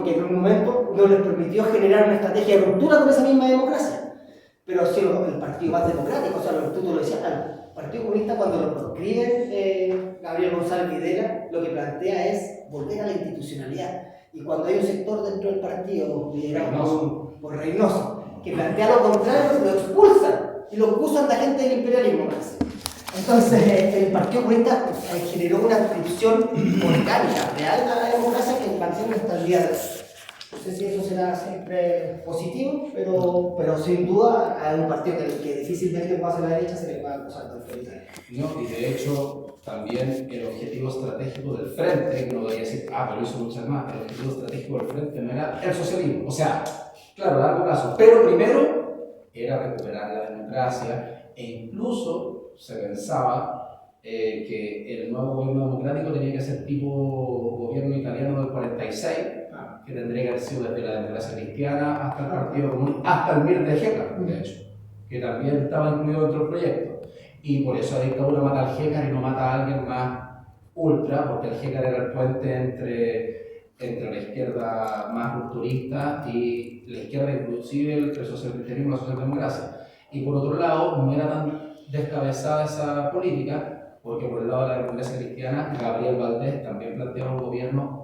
que en un momento no les permitió generar una estrategia de ruptura con esa misma democracia. Pero ha sido el partido más democrático, o sea, tú lo decías, el Partido Comunista cuando lo proscribe Gabriel González Videla, lo que plantea es volver a la institucionalidad. Y cuando hay un sector dentro del partido, liderado por Reynoso, que plantea lo contrario, lo expulsan y lo acusan de agente del imperialismo. Entonces, el Partido Comunista generó una adscripción orgánica, real a la democracia que mantiene una estabilidad. No sé si eso será siempre positivo, pero sin duda a un partido que difícilmente pueda hacer la derecha se le va a acusar de autoritario. No, y de hecho, también el objetivo estratégico del Frente, que no voy a decir, pero hizo muchas más, el objetivo estratégico del Frente no era el socialismo, o sea, claro, a largo plazo, pero primero era recuperar la democracia e incluso se pensaba que el nuevo gobierno democrático tenía que ser tipo gobierno italiano del 46, que tendría que haber sido desde la democracia cristiana hasta el Partido Comunista, hasta el MIR de Gécar, de hecho, que también estaba incluido dentro del proyecto. Y por eso la dictadura mata al Gécar y no mata a alguien más ultra, porque el Gécar era el puente entre la izquierda más rupturista y la izquierda inclusive el socialcristianismo y la socialdemocracia. Y por otro lado, no era tan descabezada esa política, porque por el lado de la democracia cristiana, Gabriel Valdés también planteaba un gobierno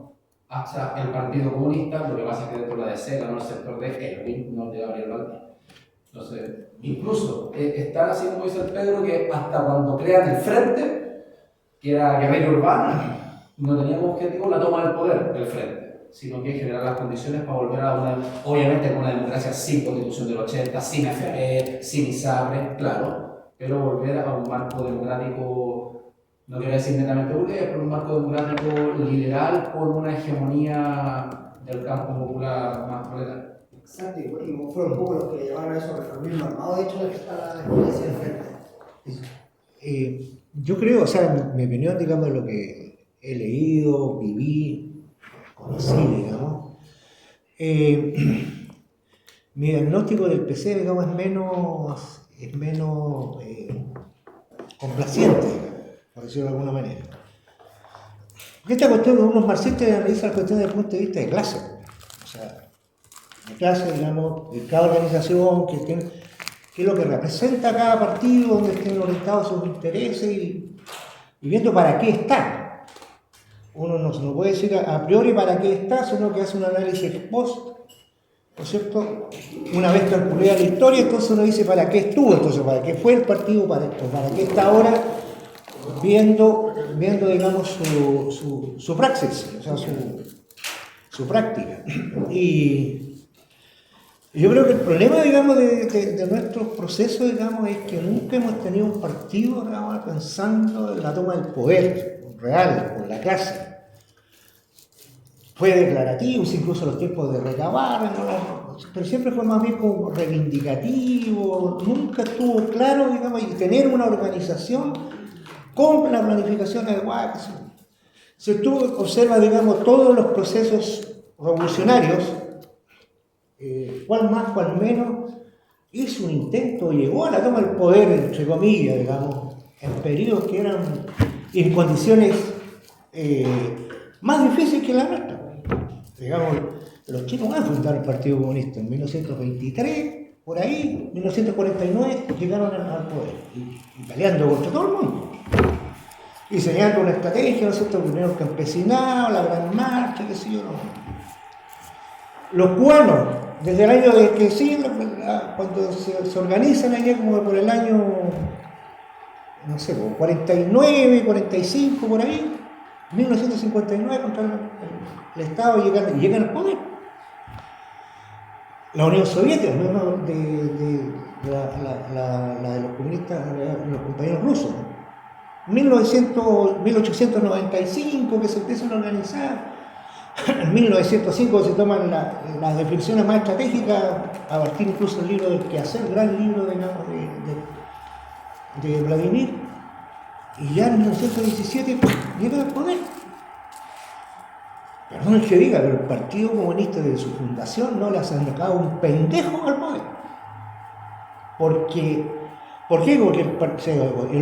hasta el Partido Comunista, lo que pasa es que dentro de la DC ganó el sector de Elwin, no de Gabriel Valdés. Entonces, incluso están así como dice el Pedro, que hasta cuando crean el Frente, que era guerrilla urbana, no tenía como objetivo la toma del poder del Frente, sino que generar las condiciones para volver a una, obviamente con una democracia sin Constitución del 80, sin FP, sin ISAPRE, claro, pero volver a un marco democrático, no quiero decir netamente burgués, pero un marco democrático liberal con una hegemonía del campo popular más proletario. Exacto, y fueron un poco los que llevaron a eso al reformismo armado, de hecho, a la experiencia del Frente. Yo creo, o sea, mi opinión, digamos, lo que he leído, viví, conocí, digamos, mi diagnóstico del PC, digamos, es menos complaciente, por decirlo de alguna manera. Porque esta cuestión, unos marxistas analizan la cuestión desde el punto de vista de clase. O sea, de clase, digamos, de cada organización, que es lo que representa cada partido, donde estén orientados sus intereses y viendo para qué está. Uno no puede decir a priori para qué está, sino que hace un análisis ex post, ¿no es cierto? Una vez calculada la historia, entonces uno dice para qué estuvo, entonces para qué fue el partido, para qué está ahora, viendo digamos, su praxis, o sea, su práctica. Y yo creo que el problema, digamos, de nuestros procesos, digamos, es que nunca hemos tenido un partido, digamos, pensando en la toma del poder real, por la clase. Fue declarativo, incluso los tiempos de recabar, pero siempre fue más bien como reivindicativo, nunca estuvo claro, digamos, y tener una organización con la planificación adecuada. Si tú observas, digamos, todos los procesos revolucionarios, cuál más, cuál menos, hizo un intento, llegó a la toma del poder, entre comillas, digamos, en periodos que eran en condiciones más difíciles que la nuestra. Digamos, los chinos han fundado el Partido Comunista en 1923, por ahí, 1949, llegaron al poder, y peleando contra todo el mundo. Diseñando una estrategia, ¿no es cierto? Primero el campesinado, la gran marcha, qué sé yo, no. Los cubanos, desde el año de que sí, cuando se organizan allá como por el año, no sé, 49, 45, por ahí, 1959, contra el Estado llegan al poder. La Unión Soviética, ¿no? la de los comunistas, los compañeros rusos, ¿no? 1895 que se empiezan a organizar, en 1905 se toman las definiciones más estratégicas, a partir incluso del libro del quehacer, el gran libro de Vladimir, y ya en 1917 llega al poder. Perdón que diga, pero el Partido Comunista desde su fundación no le ha sacado un pendejo al poder. ¿Por qué? Porque y lo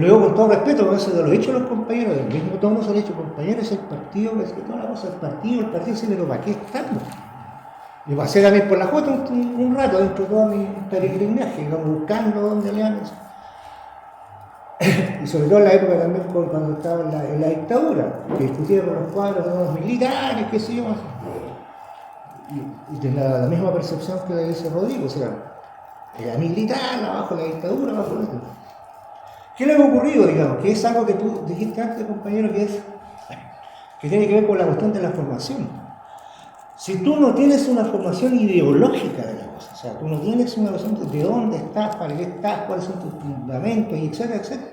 digo con todo respeto, porque eso de lo he hecho los compañeros, todos nos han hecho compañeros, el partido, es que toda la cosa, el partido, sí, pero ¿para qué estamos? Y pasé también por la Jota un rato dentro de todo mi peregrinaje, digamos, buscando dónde lean eso. Y sobre todo en la época también cuando estaba en la dictadura, que discutía con los cuadros de los militares, qué sé yo. Y tenía la misma percepción que le dice Rodrigo, o sea, era militar, abajo la dictadura, abajo esto. ¿Qué le ha ocurrido, digamos? Que es algo que tú dijiste antes, compañero, que tiene que ver con la cuestión de la formación. Si tú no tienes una formación ideológica de la cosa, o sea, tú no tienes una noción de dónde estás, para qué estás, cuáles son tus fundamentos, y etcétera, etcétera,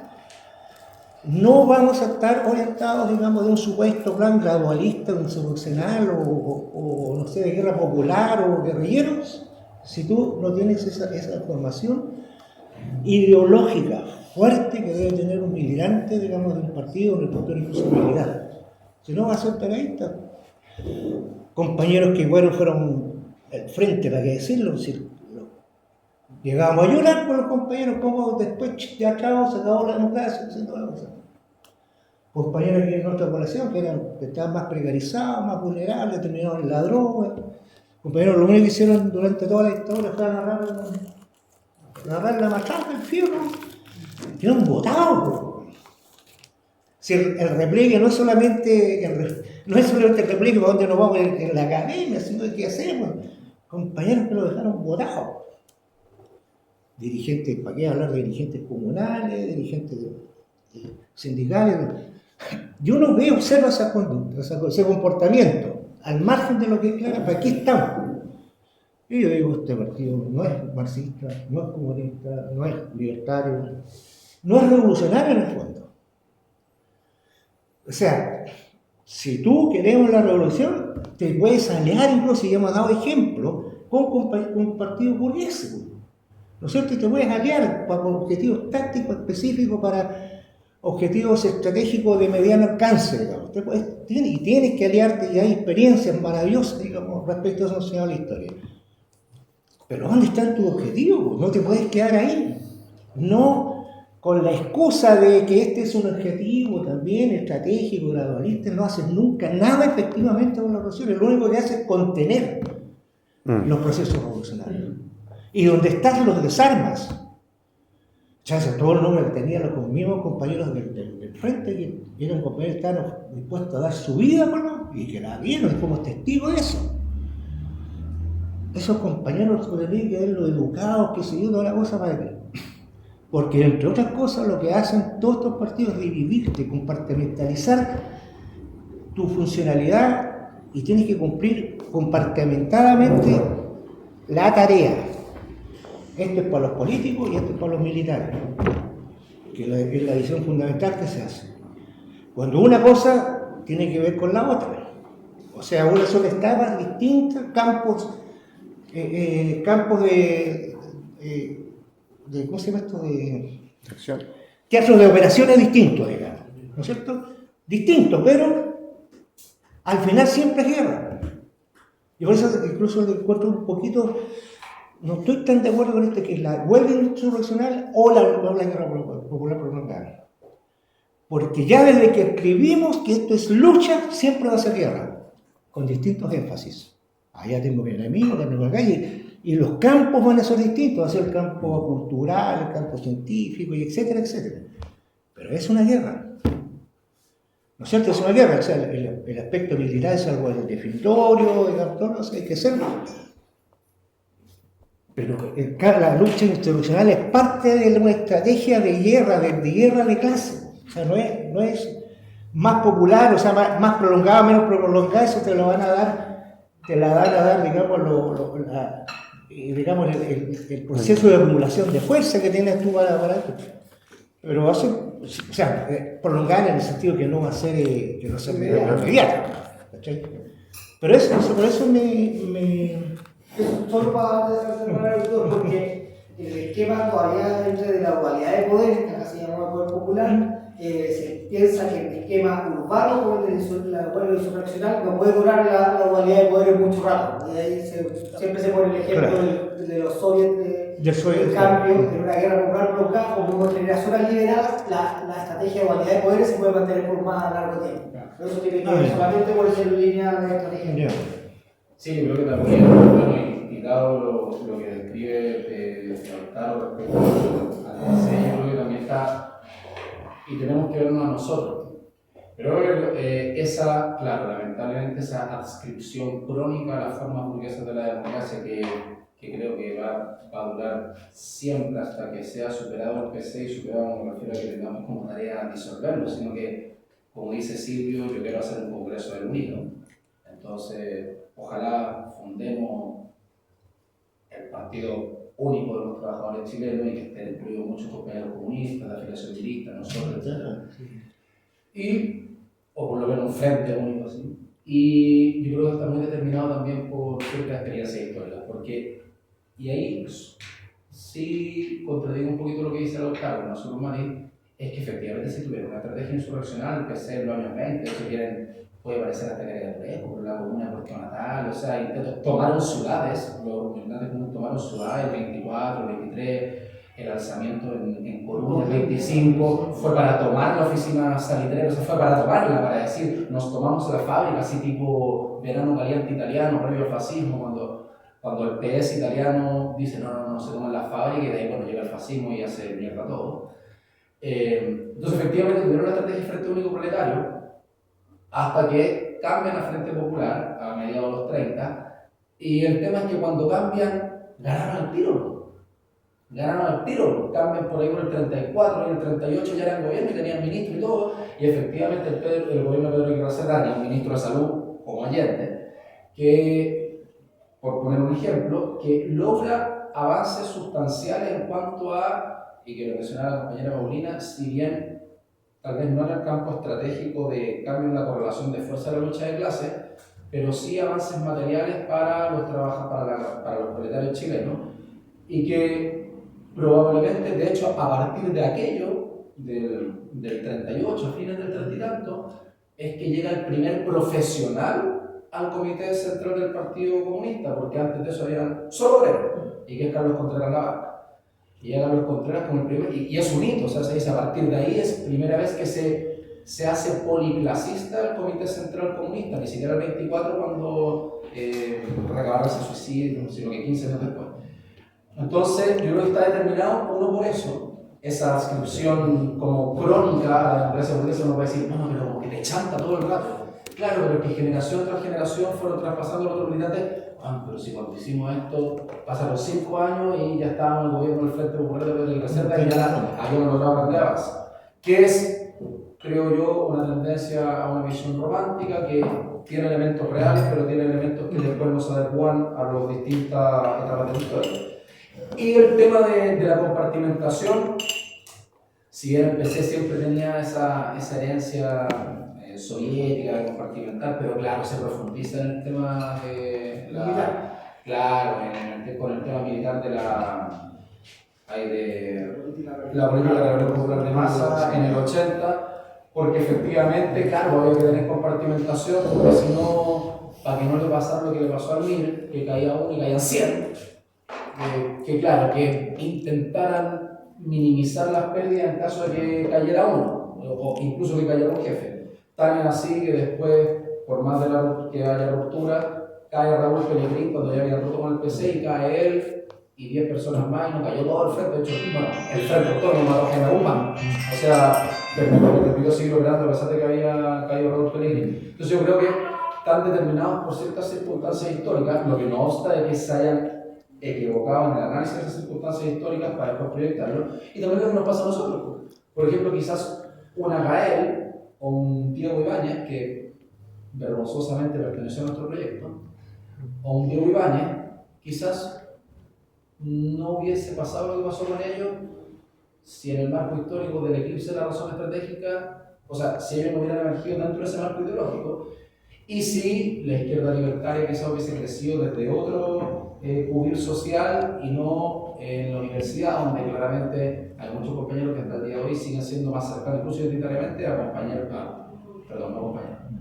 no vamos a estar orientados, digamos, de un supuesto plan gradualista, insurreccional o no sé, de guerra popular o guerrilleros, si tú no tienes esa formación ideológica fuerte que debe tener un militante, digamos, de un partido en el punto de responsabilidad. Si no, va a ser pegadista. Compañeros que, bueno, fueron al frente, para qué decirlo, llegábamos a llorar con los compañeros, como después ya acabó, se acabó la democracia, compañeros que en nuestra población que estaban más precarizados, más vulnerables, terminaron en la droga. Compañeros, lo único que hicieron durante toda la historia fue agarrar la matraca, el fierro, quedaron botados. Si el repliegue no es solamente el repliegue para donde nos vamos en la academia, sino qué hacemos. Compañeros que lo dejaron botados. Dirigentes, ¿para qué hablar de dirigentes comunales, dirigentes sindicales? Yo no veo, observo esa conducta, ese comportamiento, al margen de lo que es claro, ¿para qué estamos? Y yo digo, este partido no es marxista, no es comunista, no es libertario, no es revolucionario en el fondo. O sea, si tú queremos la revolución, te puedes aliar incluso, y hemos dado ejemplo, con partidos burgueses, ¿no es cierto? Y te puedes aliar para objetivos tácticos específicos, para objetivos estratégicos de mediano alcance, digamos. Y tienes que aliarte, y hay experiencias maravillosas, digamos, respecto a eso enseñado la historia. Pero ¿dónde están tus objetivos? No te puedes quedar ahí. No con la excusa de que este es un objetivo también estratégico, gradualista, no haces nunca nada efectivamente con la revolución. Lo único que haces es contener los procesos revolucionarios. Y donde estás los desarmas. Chacha, todo el nombre que tenían los mismos compañeros del frente, que eran compañeros que estaban dispuestos a dar su vida por lo, y que la vieron, y fuimos testigos de eso. Esos compañeros tienen que ver lo educados, que se dio toda la cosa para qué. Porque entre otras cosas lo que hacen todos estos partidos es dividirte, compartimentalizar tu funcionalidad y tienes que cumplir compartimentadamente la tarea. Esto es para los políticos y esto es para los militares, que es la visión fundamental que se hace. Cuando una cosa tiene que ver con la otra. O sea, una son etapas distintas, campos de ¿cómo se llama esto? De acción. Teatro de operaciones distintos, digamos, ¿no es cierto? Distintos, pero al final siempre es guerra. Y por eso incluso le encuentro un poquito, no estoy tan de acuerdo con esto, que es la huelga insurreccional o la guerra popular prolongada. Porque ya desde que escribimos que esto es lucha, siempre va a ser guerra, con distintos énfasis. Allá tengo mi enemigo, tengo acá, y los campos van a ser distintos, va a ser el campo cultural, el campo científico, y etcétera, etcétera. Pero es una guerra. ¿No es cierto? Es una guerra. O sea, el aspecto militar es algo definitorio, digamos, hay que hacerlo. Pero la lucha institucional es parte de una estrategia de guerra, de guerra de clase. O sea, no es más popular, o sea, más prolongada, menos prolongada, eso te lo van a dar, digamos, el proceso de acumulación de fuerza que tienes tú para esto. Pero va a ser, o sea, prolongar en el sentido que no va a ser, inmediato. Pero por eso solo para separar el todo, porque el esquema todavía dentro de la dualidad de poderes, que acá se llama poder popular, se piensa que el esquema urbano, como el de la huelga insurreccional, no puede durar la dualidad de poderes mucho rato. Y ahí siempre se pone el ejemplo de los soviets del cambio, de una guerra popular prolongada, como generaciones liberadas, la estrategia de dualidad de poderes se puede mantener por más largo tiempo. Pero eso tiene que ver solamente por esa línea de estrategia. Sí, yo creo que también, bueno, y dado lo que describe Lautaro respecto al PC, yo creo que también está, y tenemos que vernos a nosotros. Pero esa, claro, lamentablemente esa adscripción crónica a las formas burguesas de la democracia que creo que va a durar siempre hasta que sea superado el PC, y superado no me refiero a que tengamos como tarea disolverlo, sino que, como dice Silvio, yo quiero hacer un congreso del unido. Entonces, ojalá fundemos el partido único de los trabajadores chilenos y que estén incluidos muchos compañeros comunistas, de afiliación directa, nosotros, etc. Y, o por lo menos un frente único así. Y yo creo que está muy determinado también por ciertas experiencias históricas, porque, y ahí sí contradigo un poquito lo que dice Lautaro, nosotros Madrid, es que efectivamente si tuvieron una estrategia insurreccional, empecé en los años 20, si quieren, puede parecer hasta caricatura, por la comuna cuestión natal, o sea, tomaron ciudades, los militantes comunes tomaron ciudades, el 24, el 23, el alzamiento en Coruña, el 25, fue para tomar la oficina salitrera, o sea, fue para tomarla, para decir, nos tomamos la fábrica, así tipo verano caliente italiano, previo al fascismo, cuando el PS italiano dice, no, se toman la fábrica, y de ahí, bueno, llega el fascismo y hace mierda todo. Entonces, efectivamente, tuvieron una estrategia de Frente Único Proletario hasta que cambian a Frente Popular a mediados de los 30, y el tema es que cuando cambian, ganaron al tiro. Ganaron al tiro, cambian por ahí por el 34 y el 38 ya eran gobierno y tenían ministro y todo, y efectivamente el gobierno de Pedro Aguirre Cerda tenía un ministro de salud como Allende, que, por poner un ejemplo, que logra avances sustanciales en cuanto a, y que lo mencionaba la compañera Paulina, si bien tal vez no en el campo estratégico de cambio en la correlación de fuerza de la lucha de clase, pero sí avances materiales para los trabajadores, para los proletarios chilenos, y que probablemente, de hecho, a partir de aquello, del 38, a fines del 30 y tanto, es que llega el primer profesional al comité central del Partido Comunista, porque antes de eso habían solo obreros, y que es Carlos Contreras Labarca. Y llega Carlos Contreras como el primer, y es un hito, o sea, se dice a partir de ahí es primera vez que se hace policlasista el Comité Central Comunista, ni siquiera el 24 cuando recabaron ese suicidio, sino que 15 años después. Entonces, yo creo que está determinado, uno, por eso, esa adscripción como crónica a la democracia burguesa. Uno puede decir, no, pero como que te chanta todo el rato. Claro, pero que generación tras generación fueron traspasando a los otros militantes. Pero si cuando hicimos esto, pasaron 5 años y ya estábamos en el gobierno del Frente Popular de Pedro Aguirre Cerda y ya habíamos logrado grandes avances. Que es, creo yo, una tendencia a una visión romántica que tiene elementos reales, pero tiene elementos que después nos adecúan a las distintas etapas de la historia. Y el tema de la compartimentación, si bien el PC siempre tenía esa herencia soviética de compartimentar, pero claro, se profundiza en el tema de claro, con el tema militar de la política de la Revolución Popular de Masa en el 80, porque efectivamente, claro, había que tener compartimentación, porque si no, para que no le pasara lo que le pasó al MIR, que caía uno y caían 100, que claro, que intentaran minimizar las pérdidas en caso de que cayera uno, o incluso que cayera un jefe. Tan es así que después, por más que haya ruptura, cae Raúl Pellegrín cuando ya había roto con el PC, y cae él y 10 personas más, y no cayó todo el frente. De hecho, bueno, el frente autónomo mató a Jaime Guzmán. O sea, permitió seguir operando a pesar de que había caído Raúl Pellegrín. Entonces yo creo que están determinados por ciertas circunstancias históricas, lo que no obsta de que se hayan equivocado en el análisis de esas circunstancias históricas para después proyectarlo. Y también lo que nos pasa a nosotros. Por ejemplo, quizás una Gael o un Diego Ibáñez, que vergonzosamente perteneció a nuestro proyecto, o un Diego Ibáñez, quizás no hubiese pasado lo que pasó con ellos si en el marco histórico del eclipse de la razón estratégica, o sea, si ellos no hubieran emergido dentro de ese marco ideológico, y si la izquierda libertaria quizás hubiese crecido desde otro pubil social y no en la universidad, donde claramente hay muchos compañeros que hasta el día de hoy siguen siendo más cercanos, incluso identitariamente, a compañeros,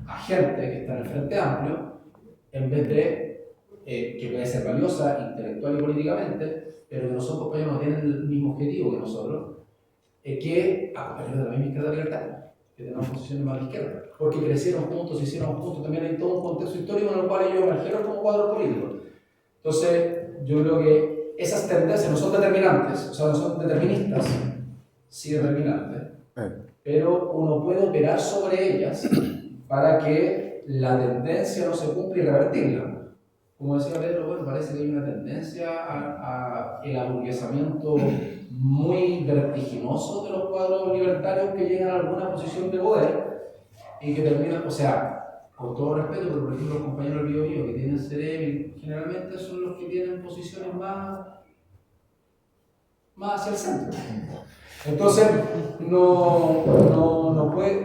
a gente que está en el Frente Amplio, en vez de, que puede ser valiosa intelectual y políticamente, pero que no son compañeros, no tienen el mismo objetivo que nosotros, que a compañeros de la misma izquierda libertaria. que tenemos posiciones más de izquierda, porque crecieron juntos, se hicieron juntos, también hay todo un contexto histórico en el cual ellos emergieron como cuadros políticos. Entonces, yo creo que esas tendencias no son determinantes, o sea, no son deterministas, sí determinantes, pero uno puede operar sobre ellas para que la tendencia no se cumpla y revertirla. Como decía Pedro, bueno, parece que hay una tendencia a el aburguesamiento muy vertiginoso de los cuadros libertarios que llegan a alguna posición de poder y que terminan, o sea, con todo respeto, pero por ejemplo los compañeros del Bío Bío que tienen cerebro generalmente son los que tienen posiciones más hacia el centro. Entonces, no es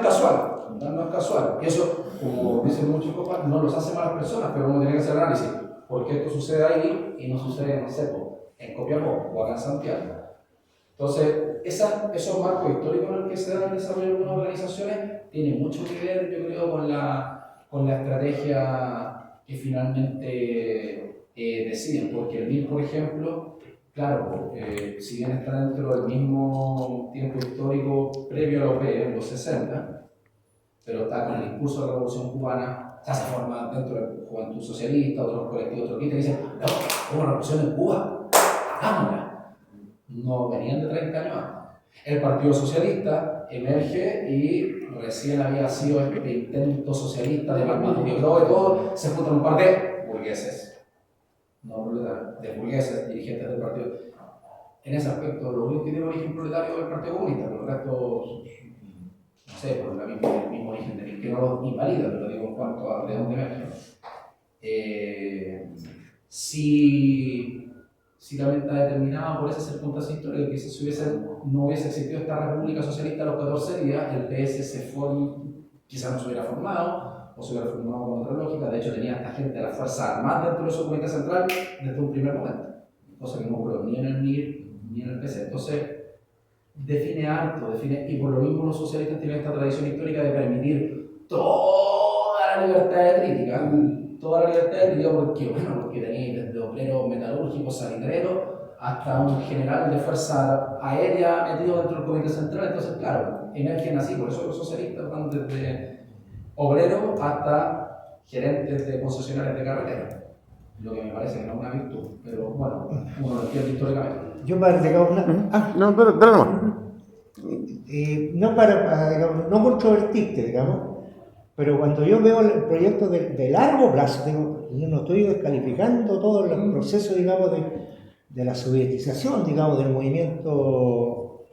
casual, no es casual. Y eso, como dicen muchos copas, no los hace malas personas, pero uno tiene que hacer análisis. ¿Por qué esto sucede ahí y no sucede, no sé, en Copiapó o acá en Santiago? Entonces, esos marcos históricos en los que se da el desarrollo de algunas organizaciones tienen mucho que ver, yo creo, con la estrategia que finalmente deciden. Porque el MIR, por ejemplo, claro, si bien está dentro del mismo tiempo histórico previo a la OPE, en los 60, pero está con el impulso de la Revolución Cubana, se forma dentro de la Juventud Socialista, otros colectivos troquistas que dicen, no, hubo una revolución en Cuba, hagámosla. No venían de 30 años antes. El Partido Socialista emerge y recién había sido este intento socialista de Marmadurio Gro y todo, se juntan un par de burgueses, no proletarios, de burgueses, dirigentes del partido. En ese aspecto, lo único que tiene origen proletario es el Partido Comunista, por el resto, no sé, por el mismo origen de que no lo invalida, pero digo en cuanto a de dónde emerge. Si también está determinado por esa circunstancia histórica que si no hubiese existido esta República Socialista a los 14 días, el PS quizás no se hubiera formado, o se hubiera formado con otra lógica. De hecho, tenía esta gente de las Fuerzas Armadas dentro de su comité central desde un primer momento, cosa que no ocurrió ni en el MIR ni en el PC. Entonces, define harto, y por lo mismo los socialistas tienen esta tradición histórica de permitir toda la libertad de crítica, porque tenéis desde obreros metalúrgicos, salitreros, hasta un general de fuerza aérea metido dentro del comité central. Entonces, claro, emergen así, por eso los socialistas van desde obreros hasta gerentes de concesionarios de carretera, lo que me parece que no es una virtud, pero bueno, uno lo entiende históricamente. Yo para digamos, No, pero nomás. no digamos, no controvertirte, digamos, pero cuando yo veo el proyecto de largo plazo, digo, yo no estoy descalificando todos los procesos, digamos, de la sovietización, digamos, del movimiento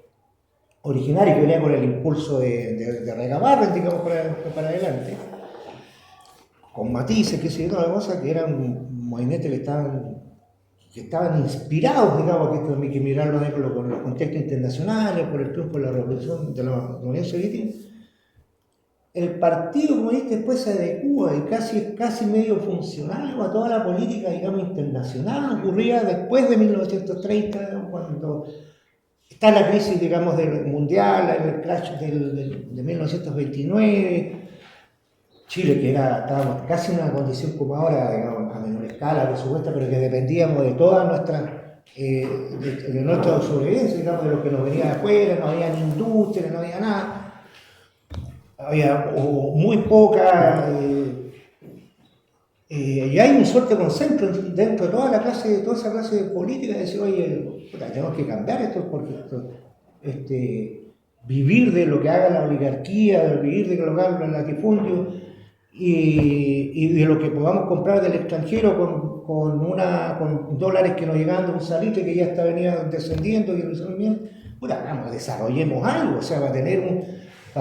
originario que venía con el impulso de Regabarren, digamos, para adelante, con matices, que se una cosa que eran movimientos que estaban inspirados, digamos, que mirarlo con los contextos internacionales, por el triunfo de la revolución de la Unión Soviética. El Partido Comunista después se adecua y casi medio funcional a toda la política, digamos, internacional. Ocurría después de 1930, cuando está la crisis, digamos, del mundial, el crash de 1929. Chile, que estábamos casi en una condición como ahora, digamos, a menor escala, por supuesto, pero que dependíamos de toda nuestra sobrevivencia, digamos, de lo que nos venía de afuera, no había ni industria, no había nada. Había muy poca, y hay un suerte consenso dentro de toda esa clase política, de decir, oye, tenemos que cambiar esto, porque vivir de lo que haga la oligarquía, vivir de lo que haga el latifundio, y de lo que podamos comprar del extranjero con dólares que nos llegan de un salitre que ya venía descendiendo y desarrollemos algo, o sea, va a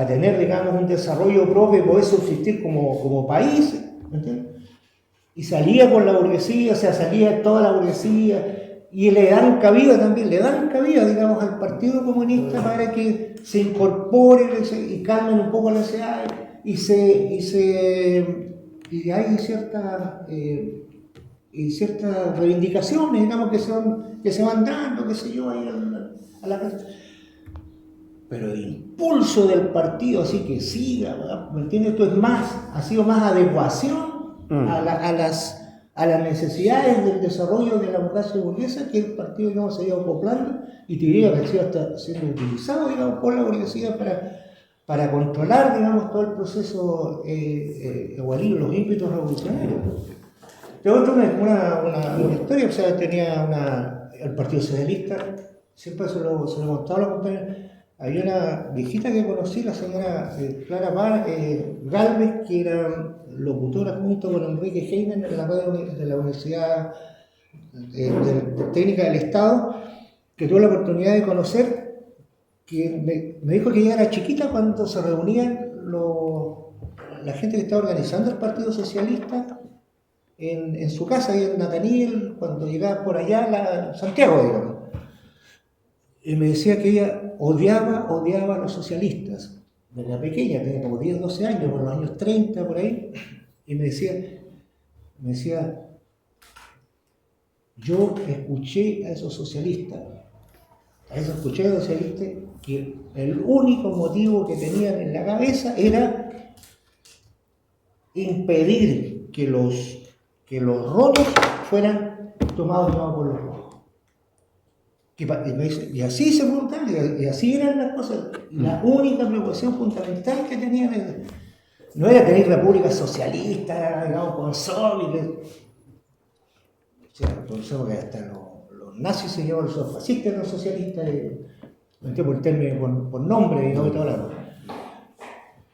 tener, digamos, un desarrollo propio y poder subsistir como país, ¿me entiendes? Y salía con la burguesía, o sea, salía toda la burguesía, y le dan cabida, digamos, al Partido Comunista para que se incorpore y calmen un poco la ansiedad, y hay ciertas reivindicaciones, digamos, que se van dando, qué sé yo, ahí a la casa. Pero el impulso del partido, así que siga, ¿me entiendes? Esto ha sido más adecuación a las necesidades del desarrollo de la burguesía burguesa, que el partido, digamos, se ha ido acoplando, y te diría que ha sido hasta siendo utilizado, digamos, por la burguesía para para controlar, digamos, todo el proceso los ímpetus revolucionarios. Te cuento una historia, o sea, el Partido Socialista, siempre se lo contaba a los compañeros. Había una viejita que conocí, la señora Clara Gálvez, que era locutora junto con Enrique Heinen en la radio de la Universidad Técnica del Estado, que tuve la oportunidad de conocer, que me dijo que ella era chiquita cuando se reunían la gente que estaba organizando el Partido Socialista en su casa, ahí en Nathaniel, cuando llegaba por allá, Santiago, digamos. Y me decía que ella odiaba a los socialistas. Era pequeña, tenía como 10, 12 años, por los años 30, por ahí. Y me decía, yo escuché a esos socialistas, que el único motivo que tenían en la cabeza era impedir que los rotos fueran tomados por los rojos. Y así se montaban, y así eran las cosas. La única preocupación fundamental que tenían no era tener repúblicas socialistas, digamos, con sol y que... O sea, pensamos que hasta los nazis se llamaban los fascistas, los socialistas, por el término, por nombre, digamos, y todo lo.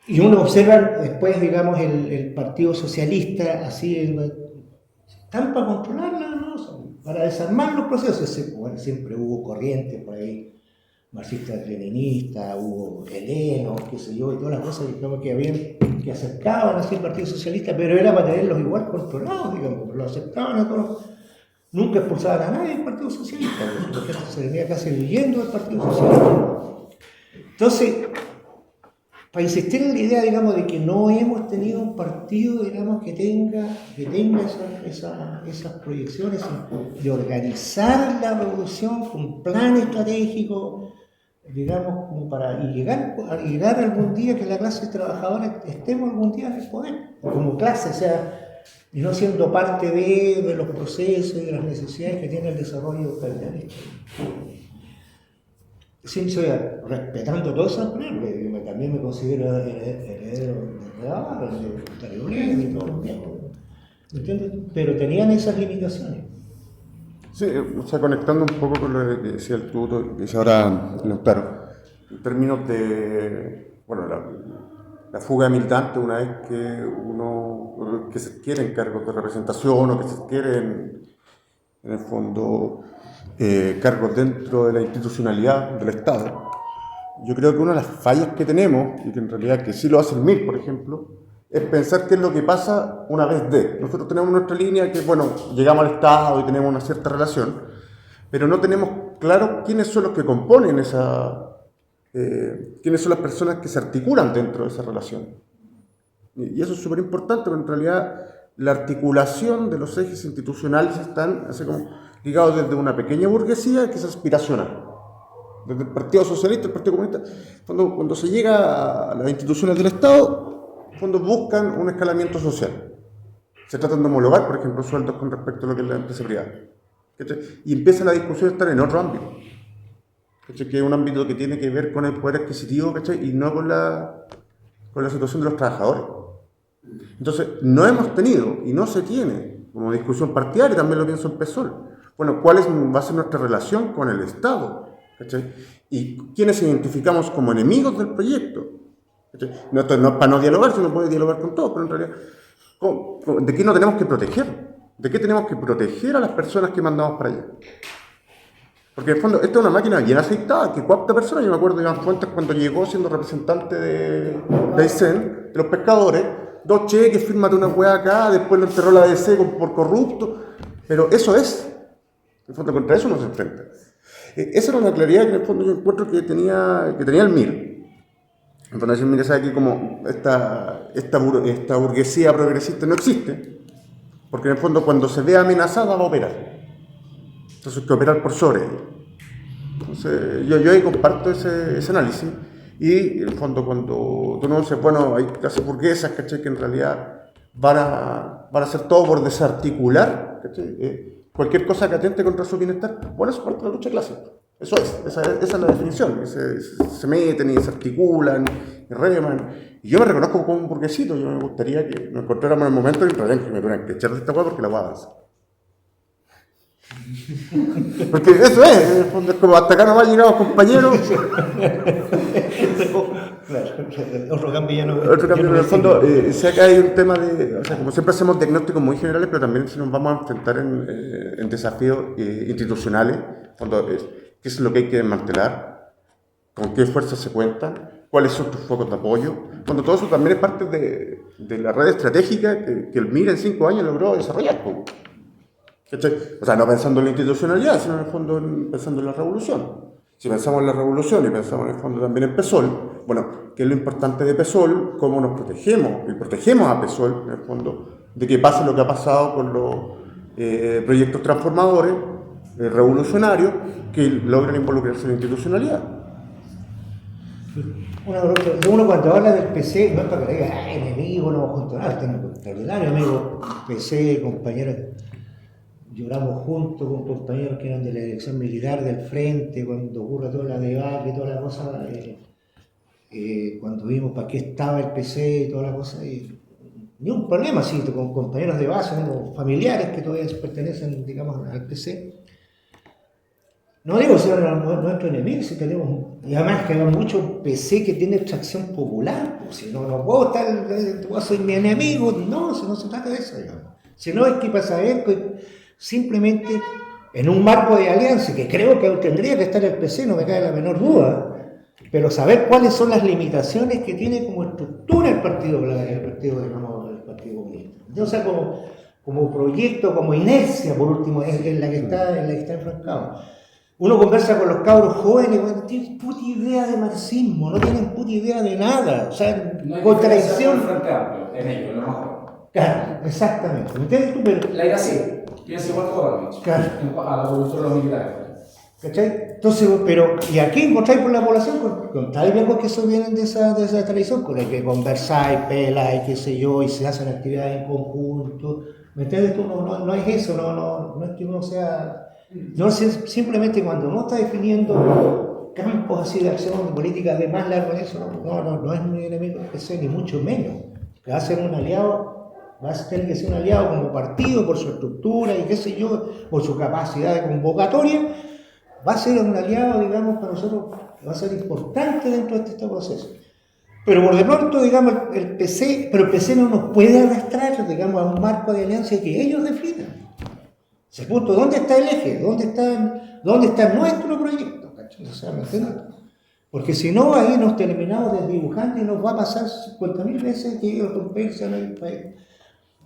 Y uno observa después, digamos, el Partido Socialista, así, están para controlarla, ¿no? Para desarmar los procesos. Bueno, siempre hubo corrientes por ahí, marxistas leninistas, hubo helenos, qué sé yo, y todas las cosas que aceptaban así el Partido Socialista, pero era para tenerlos igual controlados, digamos, lo aceptaban a todos. Nunca expulsaban a nadie del Partido Socialista, porque se venía casi huyendo del Partido Socialista. Entonces, para insistir en la idea, digamos, de que no hemos tenido un partido, digamos, que tenga esas proyecciones de organizar la revolución con un plan estratégico, digamos, como para llegar algún día que la clase trabajadora estemos algún día en el poder, como clase, o sea, y no siendo parte de los procesos y de las necesidades que tiene el desarrollo capitalista. Sí, respetando todas esas palabras, también me considero heredero de Real, de Tariolet y todos los viejos, ¿entiendes? Pero tenían esas limitaciones. Sí, o sea, conectando un poco con lo que decía el tuto, que dice ahora Lautaro, en términos de, bueno, la fuga de militantes, una vez que se quieren cargos de representación o que se quieren, en el fondo, cargos dentro de la institucionalidad del Estado. Yo creo que una de las fallas que tenemos, y que en realidad que sí lo hace el MIR, por ejemplo, es pensar qué es lo que pasa una vez de. Nosotros tenemos nuestra línea que, bueno, llegamos al Estado y tenemos una cierta relación, pero no tenemos claro quiénes son los que componen quiénes son las personas que se articulan dentro de esa relación. Y eso es súper importante, porque en realidad la articulación de los ejes institucionales están así como ligados desde una pequeña burguesía que es aspiracional. Desde el Partido Socialista, el Partido Comunista, cuando se llega a las instituciones del Estado, cuando buscan un escalamiento social. Se tratan de homologar, por ejemplo, sueldos con respecto a lo que es la empresa privada. ¿Cachai? Y empieza la discusión a estar en otro ámbito. ¿Cachai? Que es un ámbito que tiene que ver con el poder adquisitivo, ¿cachai? Y no con la situación de los trabajadores. Entonces, no hemos tenido y no se tiene como discusión partidaria, también lo pienso en PSOL. Bueno, ¿cuál va a ser nuestra relación con el Estado? ¿Cachai? Y quiénes identificamos como enemigos del proyecto. ¿Cachai? No es para no dialogar, si uno puede dialogar con todos, pero en realidad, ¿de qué nos tenemos que proteger? ¿De qué tenemos que proteger a las personas que mandamos para allá? Porque en el fondo, esta es una máquina bien aceitada, que coapta personas. Yo me acuerdo de Iván Fuentes cuando llegó siendo representante de Aysén, de los pescadores, 2 cheques, fírmate una hueá acá, después lo enterró la DC por corrupto. Pero eso es. En el fondo, contra eso no se enfrenta. Esa era una claridad que en el fondo yo encuentro que tenía el MIR. Entonces el MIR sabe que como esta burguesía progresista no existe, porque en el fondo cuando se ve amenazada va a operar. Entonces hay que operar por sobre ella. Entonces yo ahí comparto ese análisis. Y en el fondo cuando tú no dices, bueno, hay clases burguesas, ¿cachai? Que en realidad van a hacer todo por desarticular, ¿cachai? Cualquier cosa que atente contra su bienestar, bueno, eso es parte de la lucha clásica. Eso es, esa es la definición. Se meten y se articulan y reman. Y yo me reconozco como un burguesito. Yo me gustaría que nos encontráramos en el momento en que me tuvieran que echar de esta hueá porque la hueá avanza. Porque eso es, en el fondo es como hasta acá nomás llegamos compañeros. Claro, otro cambio ya no. Otro cambio, en el fondo, sé que hay un tema de, o sea, como siempre hacemos diagnósticos muy generales, pero también si nos vamos a enfrentar en desafíos institucionales, en el fondo, qué es lo que hay que desmantelar, con qué fuerzas se cuentan, cuáles son tus focos de apoyo, cuando todo eso también es parte de la red estratégica que el MIR en 5 años logró desarrollar. ¿Cachai? O sea, no pensando en la institucionalidad, sino en el fondo pensando en la revolución. Si pensamos en la revolución y pensamos en el fondo también en PSOL, bueno, ¿qué es lo importante de PSOL? ¿Cómo nos protegemos? Y protegemos a PSOL, en el fondo, de que pase lo que ha pasado con los proyectos transformadores, revolucionarios, que logran involucrarse en la institucionalidad. Uno cuando habla del PC, no es para que le diga, enemigo, no junto nada, tengo extraordinario amigo, PC, compañeros. Lloramos juntos con compañeros que eran de la dirección militar del frente, cuando ocurre toda la debacle y toda la cosa, cuando vimos para qué estaba el PC y toda la cosa, ni un problema, sí, con compañeros de base, familiares que todavía pertenecen, digamos, al PC. No digo si era nuestro enemigo, si tenemos, y además que hay mucho PC que tiene extracción popular, pues, si no puedo estar, vos soy mi enemigo, no, si no se trata de eso, digamos. Si no es que pasa esto, simplemente en un marco de alianza, que creo que tendría que estar el PC, no me cabe la menor duda, pero saber cuáles son las limitaciones que tiene como estructura el Partido Comunista. Entonces, como proyecto, como inercia, por último, en la que está enfrascado. Uno conversa con los cabros jóvenes, no tienen puta idea de marxismo, no tienen puta idea de nada, o sea, no hay contradicción. Frente Amplio en ello, lo mejor. Claro, exactamente. ¿Me entiendes tú? Pero, la idea sí, piensa igual que Gobernich, claro. A la cultura de los militares. ¿Cachai? Entonces, pero, y aquí encontráis por la población, encontráis viejos que eso vienen de esa tradición, con el que conversáis, peláis, qué sé yo, y se hacen actividades en conjunto. ¿Me entiendes tú? No es eso, no es que uno sea. No es simplemente cuando uno está definiendo campos así de acción política de más largo en eso, no es un enemigo que sea, ni mucho menos. Que va a ser un aliado, va a tener que ser un aliado como partido por su estructura y qué sé yo, por su capacidad de convocatoria. Va a ser un aliado, digamos, para nosotros, va a ser importante dentro de este proceso. Pero por de pronto, digamos, el PC no nos puede arrastrar, digamos, a un marco de alianza que ellos definan. Ese punto, ¿dónde está el eje? ¿Dónde está nuestro proyecto? O sea, ¿me entiendes? Porque si no, ahí nos terminamos desdibujando y nos va a pasar 50.000 veces que ellos compensan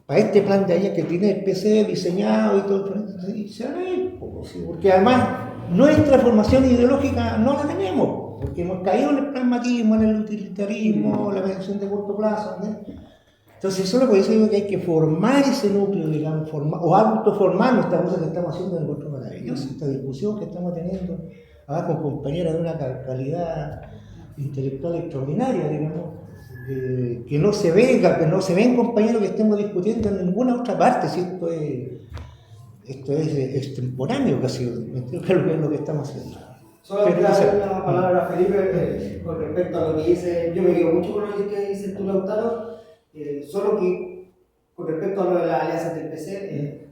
para este plan de allá que tiene el PC diseñado y todo, y se van a ir, porque además nuestra formación ideológica no la tenemos, porque hemos caído en el pragmatismo, en el utilitarismo, la mediación de corto plazo, ¿no? Entonces, solo por eso digo que hay que formar ese núcleo, digamos, o autoformarnos, esta cosa que estamos haciendo en el encuentro maravilloso, esta discusión que estamos teniendo, con compañeras de una calidad intelectual extraordinaria, digamos, que no se ven compañeros que estemos discutiendo en ninguna otra parte, si esto es extemporáneo casi, que es lo que estamos haciendo. Solo quiero dar una palabra a Felipe con respecto a lo que dice, yo me quedo mucho con lo que dice tú, Lautaro, solo que con respecto a lo de la alianza del PC,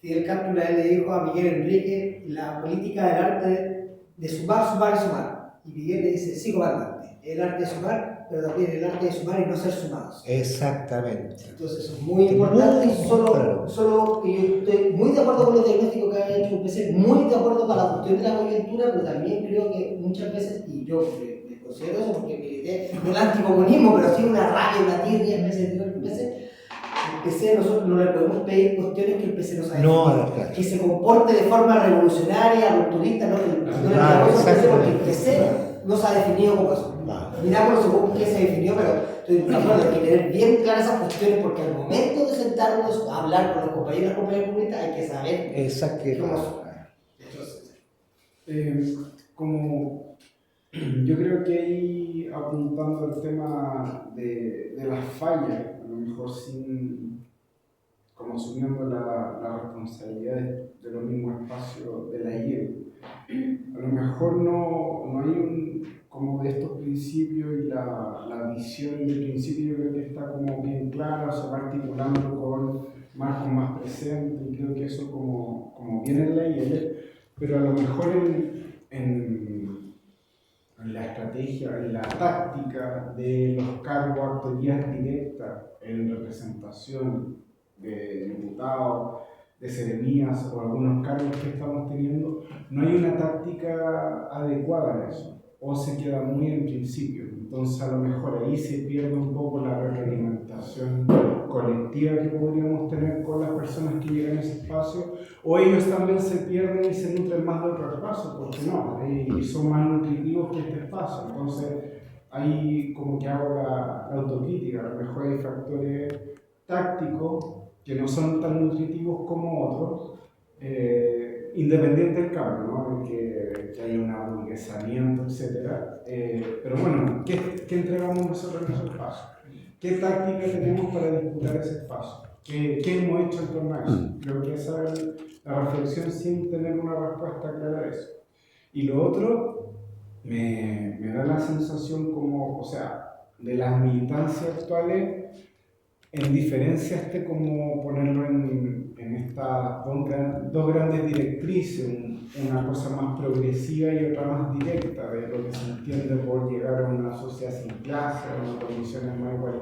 Fidel Castro una vez le dijo a Miguel Enrique, la política del arte de sumar, sumar y sumar. Y Miguel le dice, sí, comandante, el arte de sumar, pero también el arte de sumar y no ser sumados. Exactamente. Entonces eso es muy importante y solo que yo estoy muy de acuerdo con el diagnóstico que ha hecho el PC, muy de acuerdo con la cuestión de la coyuntura, pero también creo que muchas veces, y yo me considero eso porque milité, no el anticomunismo, pero sí una rabia, una tirria en ese sentido del PC. El PC nosotros no le podemos pedir cuestiones que el PC no sabe. Claro. Que se comporte de forma revolucionaria, rupturista, no porque el PC no se ha definido como eso. Miramos según qué se definió, pero estoy de acuerdo, hay que tener bien claras esas cuestiones porque al momento de sentarnos a hablar con los compañeros y las compañeras comunistas hay que saber cómo son. Como yo creo que ahí apuntando al tema de las fallas, a lo mejor sin como asumiendo la responsabilidad de los mismos espacios de la IEP, a lo mejor mejor no hay como de estos principios y la visión del principio yo creo que está como bien clara, se va articulando con marcos más presentes y creo que eso como viene en leyes, pero a lo mejor en la estrategia, en la táctica de los cargos, autoridades directas en representación de diputados, de seremías o algunos cargos que estamos teniendo, no hay una táctica adecuada en eso, o se queda muy en principio. Entonces a lo mejor ahí se pierde un poco la retroalimentación colectiva que podríamos tener con las personas que llegan a ese espacio, o ellos también se pierden y se nutren más de otro espacio, porque no, y son más nutritivos que este espacio. Entonces ahí como que hago la autocrítica, a lo mejor hay factores tácticos que no son tan nutritivos como otros, independiente del cambio, ¿no? que hay un aburguesamiento, etc. Pero bueno, ¿qué entregamos nosotros en ese espacio? ¿Qué táctica tenemos para disputar ese espacio? ¿Qué hemos hecho en torno a eso? Creo que esa es la reflexión sin tener una respuesta clara a eso. Y lo otro, me da la sensación como, o sea, de las militancias actuales, en diferencia como ponerlo en estas dos grandes directrices, una cosa más progresiva y otra más directa de lo que se entiende por llegar a una sociedad sin clase, a unas condiciones más igualitarias.